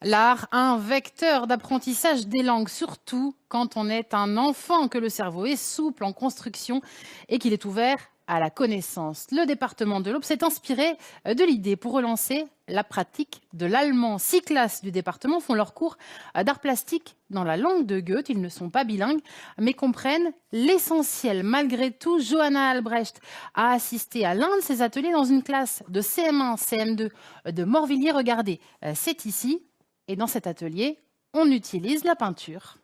L'art, un vecteur d'apprentissage des langues, surtout quand on est un enfant, que le cerveau est souple en construction et qu'il est ouvert à la connaissance. Le département de l'Aube s'est inspiré de l'idée pour relancer la pratique de l'allemand. 6 classes du département font leur cours d'art plastique dans la langue de Goethe. Ils ne sont pas bilingues, mais comprennent l'essentiel. Malgré tout, Johanna Albrecht a assisté à l'un de ces ateliers dans une classe de CM1, CM2 de Morvilliers. Regardez, c'est ici. Et dans cet atelier, on utilise la peinture.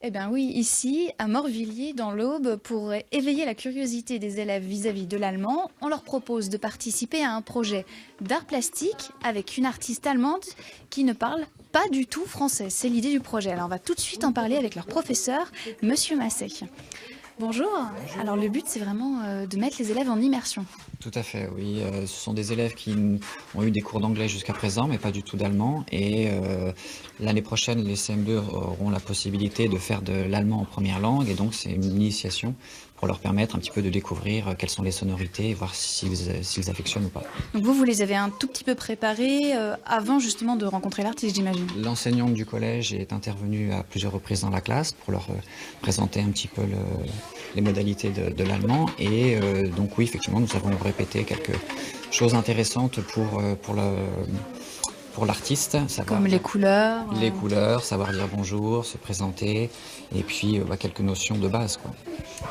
Eh bien oui, ici, à Morvilliers, dans l'Aube, pour éveiller la curiosité des élèves vis-à-vis de l'allemand, on leur propose de participer à un projet d'art plastique avec une artiste allemande qui ne parle pas du tout français. C'est l'idée du projet. Alors on va tout de suite en parler avec leur professeur, Monsieur Massé. Bonjour. Alors le but, c'est vraiment de mettre les élèves en immersion. Tout à fait, oui. Ce sont des élèves qui ont eu des cours d'anglais jusqu'à présent, mais pas du tout d'allemand. Et l'année prochaine, les CM2 auront la possibilité de faire de l'allemand en première langue. Et donc, c'est une initiation pour leur permettre un petit peu de découvrir quelles sont les sonorités et voir s'ils affectionnent ou pas. Donc vous les avez un tout petit peu préparés avant justement de rencontrer l'artiste, j'imagine. L'enseignante du collège est intervenue à plusieurs reprises dans la classe pour leur présenter un petit peu les modalités de l'allemand. Et donc oui, effectivement, nous avons répété quelques choses intéressantes pour l'artiste. Comme les couleurs. Les couleurs, savoir dire bonjour, se présenter, et puis quelques notions de base, quoi.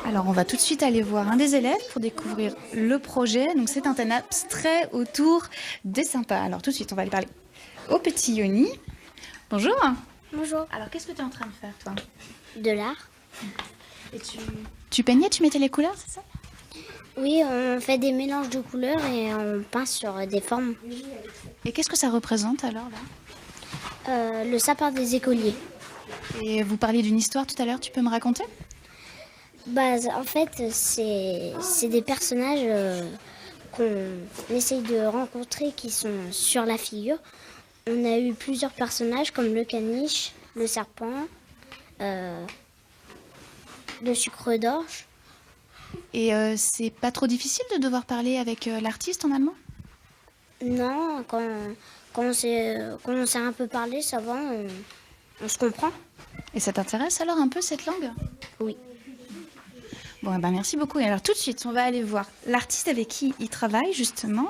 Alors on va tout de suite aller voir un des élèves pour découvrir le projet. Donc c'est un thème abstrait autour des sympas. Alors tout de suite, on va aller parler au petit Yoni. Bonjour. Bonjour. Alors qu'est-ce que tu es en train de faire, toi? De l'art. Et tu peignais, tu mettais les couleurs, c'est ça? Oui, on fait des mélanges de couleurs et on peint sur des formes. Et qu'est-ce que ça représente alors là? Le sapin des écoliers. Et vous parliez d'une histoire tout à l'heure, tu peux me raconter? En fait, c'est des personnages qu'on essaye de rencontrer qui sont sur la figure. On a eu plusieurs personnages comme le caniche, le serpent, le sucre d'orge. Et c'est pas trop difficile de devoir parler avec l'artiste en allemand? Non, quand on sait un peu parler, ça va, on se comprend. Et ça t'intéresse alors un peu cette langue? Oui. Bon, merci beaucoup. Et alors tout de suite, on va aller voir l'artiste avec qui il travaille justement.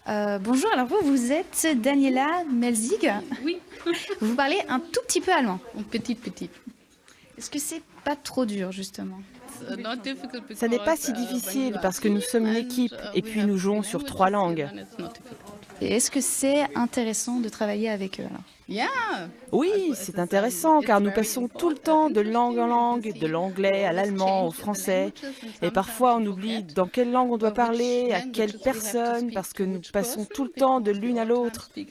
Bonjour, alors vous êtes Daniela Melzig. Oui. Vous parlez un tout petit peu allemand. Petit. Est-ce que c'est pas trop dur justement? Ça n'est pas si difficile parce que nous sommes une équipe et puis nous jouons sur 3 langues. Et est-ce que c'est intéressant de travailler avec eux alors? Oui, c'est intéressant car nous passons tout le temps de langue en langue, de l'anglais à l'allemand, au français. Et parfois on oublie dans quelle langue on doit parler, à quelle personne, parce que nous passons tout le temps de l'une à l'autre. Et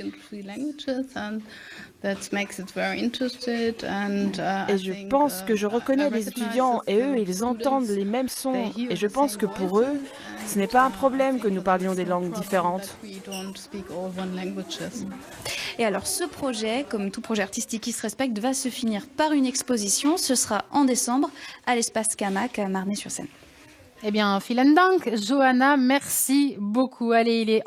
je pense que je reconnais les étudiants et eux, ils entendent les mêmes sons. Et je pense que pour eux, ce n'est pas un problème que nous parlions des langues différentes. Et alors ce projet, comme tout projet artistique qui se respecte, va se finir par une exposition. Ce sera en décembre à l'espace Camac à Marnay-sur-Seine. Eh bien, vielen Dank, Johanna, merci beaucoup. Allez, il est